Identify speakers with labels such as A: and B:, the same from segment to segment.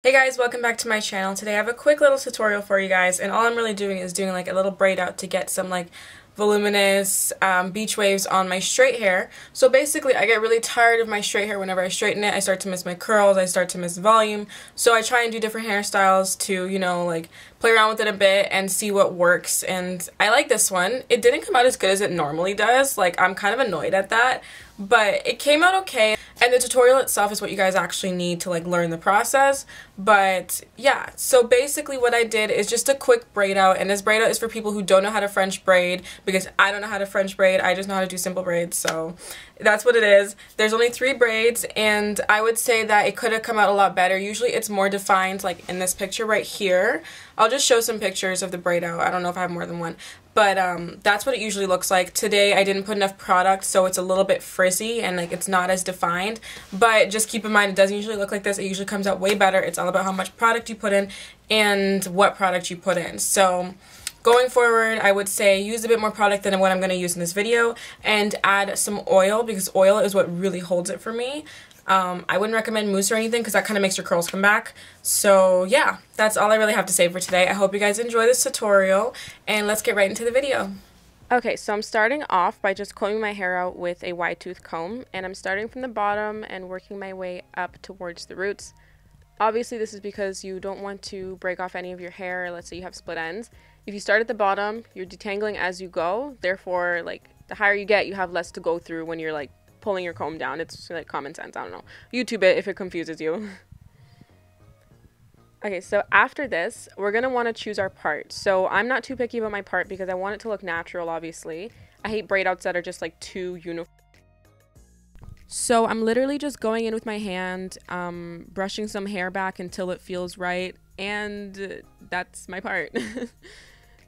A: Hey guys, welcome back to my channel. Today I have a quick little tutorial for you guys, and all I'm really doing is doing like a little braid out to get some like voluminous beach waves on my straight hair. So basically I get really tired of my straight hair. Whenever I straighten it, I start to miss my curls, I start to miss volume. So I try and do different hairstyles to, you know, like play around with it a bit and see what works. And I like this one. It didn't come out as good as it normally does. Like, I'm kind of annoyed at that, but it came out okay. And the tutorial itself is what you guys actually need to like learn the process. But yeah, so basically what I did is just a quick braid out, and this braid out is for people who don't know how to French braid, because I don't know how to French braid. I just know how to do simple braids, so that's what it is. There's only 3 braids, and I would say that it could have come out a lot better. Usually it's more defined, like in this picture right here. I'll just show some pictures of the braid out. I don't know if I have more than one. But that's what it usually looks like. Today I didn't put enough product, so it's a little bit frizzy and like it's not as defined. But just keep in mind, it doesn't usually look like this. It usually comes out way better. It's all about how much product you put in and what product you put in. So going forward, I would say use a bit more product than what I'm going to use in this video, and add some oil, because oil is what really holds it for me. I wouldn't recommend mousse or anything because that kind of makes your curls come back. So yeah, that's all I really have to say for today. I hope you guys enjoy this tutorial, and let's get right into the video. Okay, so I'm starting off by just combing my hair out with a wide tooth comb, and I'm starting from the bottom and working my way up towards the roots. Obviously this is because you don't want to break off any of your hair. Let's say you have split ends. If you start at the bottom, you're detangling as you go. Therefore, like, the higher you get, you have less to go through when you're like pulling your comb down. It's like common sense. I don't know. YouTube it if it confuses you. Okay, so after this, we're going to want to choose our part. So I'm not too picky about my part because I want it to look natural, obviously. I hate braid outs that are just like too uniform. So I'm literally just going in with my hand, brushing some hair back until it feels right, and that's my part.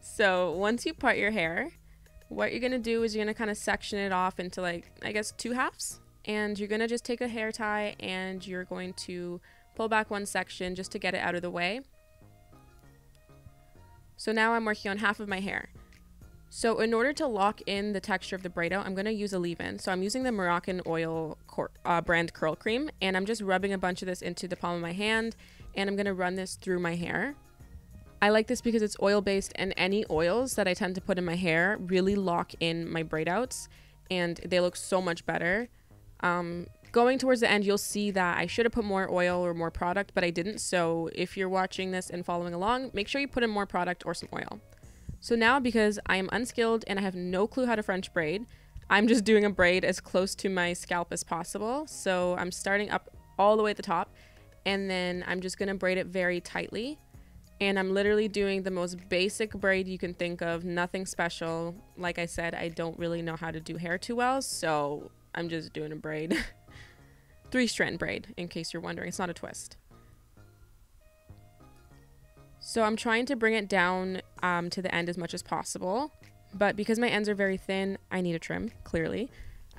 A: So once you part your hair, what you're going to do is you're going to kind of section it off into like, I guess, 2 halves. And you're going to just take a hair tie and you're going to pull back one section just to get it out of the way. So now I'm working on half of my hair. So in order to lock in the texture of the braid out, I'm going to use a leave-in. So I'm using the Moroccan oil brand curl cream, and I'm just rubbing a bunch of this into the palm of my hand, and I'm going to run this through my hair. I like this because it's oil-based, and any oils that I tend to put in my hair really lock in my braid outs, and they look so much better. Going towards the end, you'll see that I should have put more oil or more product, but I didn't. So if you're watching this and following along, make sure you put in more product or some oil. So now, because I am unskilled and I have no clue how to French braid, I'm just doing a braid as close to my scalp as possible. So I'm starting up all the way at the top, and then I'm just going to braid it very tightly. And I'm literally doing the most basic braid you can think of, nothing special. Like I said, I don't really know how to do hair too well, so I'm just doing a braid. 3-strand braid, in case you're wondering. It's not a twist. So I'm trying to bring it down to the end as much as possible, but because my ends are very thin, I need a trim, clearly.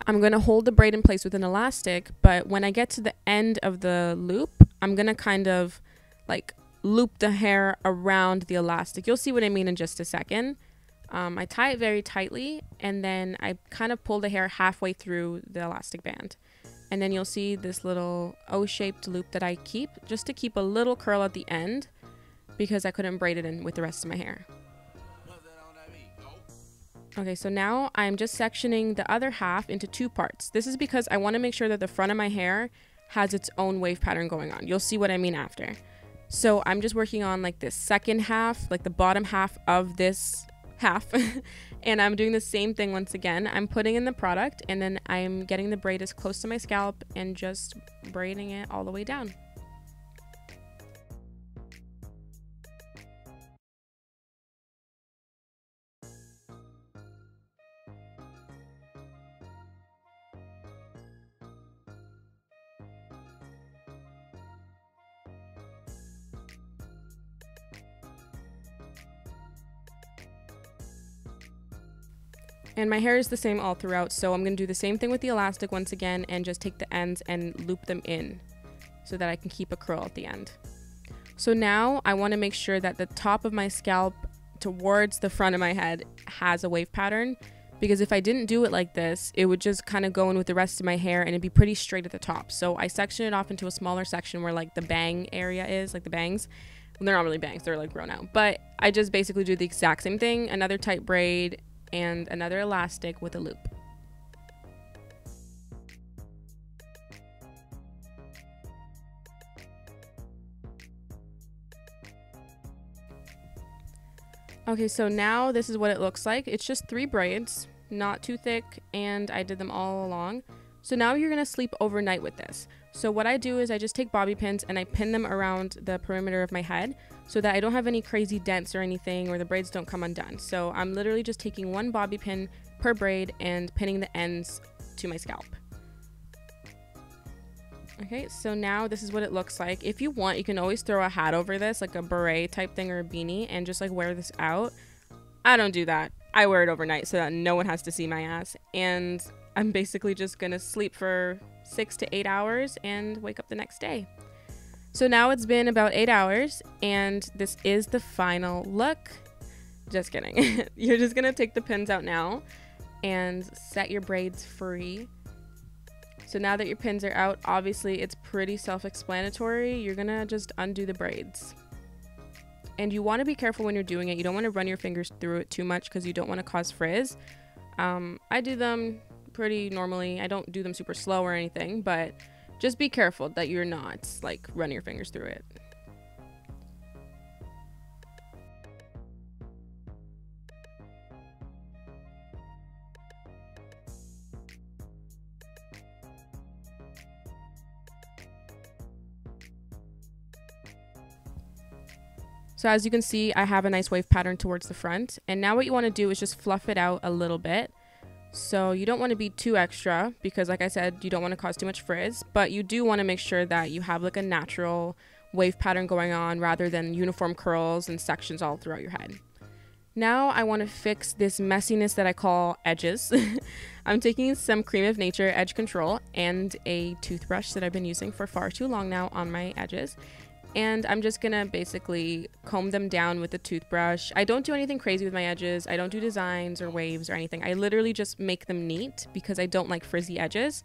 A: I'm going to hold the braid in place with an elastic, but when I get to the end of the loop, I'm going to kind of like loop the hair around the elastic. You'll see what I mean in just a second. I tie it very tightly, and then I kind of pull the hair halfway through the elastic band. And then you'll see this little O-shaped loop that I keep, just to keep a little curl at the end, because I couldn't braid it in with the rest of my hair. Okay, so now I'm just sectioning the other half into 2 parts. This is because I want to make sure that the front of my hair has its own wave pattern going on. You'll see what I mean after. So I'm just working on like this second half, like the bottom half of this half. And I'm doing the same thing once again. I'm putting in the product, and then I'm getting the braid as close to my scalp and just braiding it all the way down. And my hair is the same all throughout, so I'm going to do the same thing with the elastic once again and just take the ends and loop them in so that I can keep a curl at the end. So now I want to make sure that the top of my scalp towards the front of my head has a wave pattern, because if I didn't do it like this, it would just kind of go in with the rest of my hair and it'd be pretty straight at the top. So I section it off into a smaller section where like the bang area is, like the bangs. Well, they're not really bangs, they're like grown out. But I just basically do the exact same thing, another tight braid and another elastic with a loop. Okay, so now this is what it looks like. It's just 3 braids, not too thick, and I did them all along. So now you're gonna sleep overnight with this. So what I do is I just take bobby pins and I pin them around the perimeter of my head so that I don't have any crazy dents or anything, or the braids don't come undone. So I'm literally just taking 1 bobby pin per braid and pinning the ends to my scalp. Okay, so now this is what it looks like. If you want, you can always throw a hat over this, like a beret type thing or a beanie, and just like wear this out. I don't do that. I wear it overnight so that no one has to see my ass. And I'm basically just gonna sleep for 6 to 8 hours and wake up the next day. So now it's been about 8 hours and this is the final look. Just kidding. You're just gonna take the pins out now and set your braids free. So now that your pins are out, obviously it's pretty self-explanatory. You're gonna just undo the braids. And you wanna be careful when you're doing it. You don't wanna run your fingers through it too much because you don't wanna cause frizz. I do them pretty normally. I don't do them super slow or anything, but just be careful that you're not like running your fingers through it. So as you can see, I have a nice wave pattern towards the front. And now what you want to do is just fluff it out a little bit. So you don't want to be too extra because like I said, you don't want to cause too much frizz, but you do want to make sure that you have like a natural wave pattern going on rather than uniform curls and sections all throughout your head. Now I want to fix this messiness that I call edges. I'm taking some Crème of Nature edge control and a toothbrush that I've been using for far too long now on my edges. And I'm just gonna basically comb them down with the toothbrush. I don't do anything crazy with my edges. I don't do designs or waves or anything. I literally just make them neat because I don't like frizzy edges.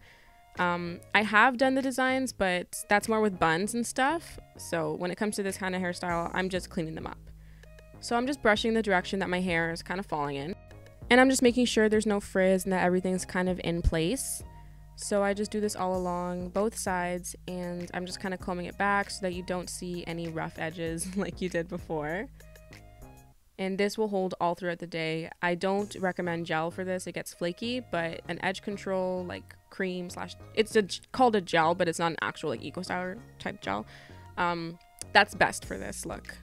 A: I have done the designs, but that's more with buns and stuff. So when it comes to this kind of hairstyle, I'm just cleaning them up. So I'm just brushing the direction that my hair is kind of falling in. And I'm just making sure there's no frizz and that everything's kind of in place. So I just do this all along both sides and I'm just kind of combing it back so that you don't see any rough edges like you did before. And this will hold all throughout the day. I don't recommend gel for this, it gets flaky, but an edge control like cream slash, it's called a gel, but it's not an actual like eco styler type gel. That's best for this look.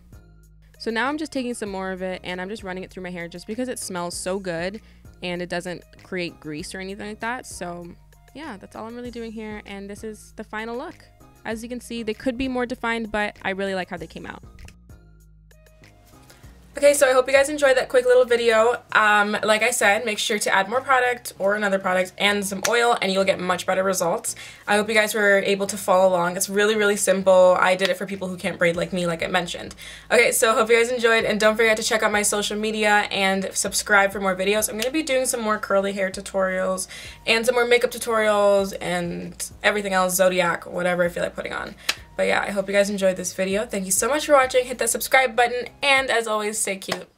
A: So now I'm just taking some more of it and I'm just running it through my hair just because it smells so good and it doesn't create grease or anything like that. So yeah, that's all I'm really doing here, and this is the final look. As you can see, they could be more defined, but I really like how they came out. Okay, so I hope you guys enjoyed that quick little video. Like I said, make sure to add more product or another product and some oil and you'll get much better results. I hope you guys were able to follow along. It's really, really simple. I did it for people who can't braid like me, like I mentioned. Okay, so hope you guys enjoyed and don't forget to check out my social media and subscribe for more videos. I'm going to be doing some more curly hair tutorials and some more makeup tutorials and everything else, Zodiac, whatever I feel like putting on. But yeah, I hope you guys enjoyed this video. Thank you so much for watching. Hit that subscribe button, and as always, stay cute.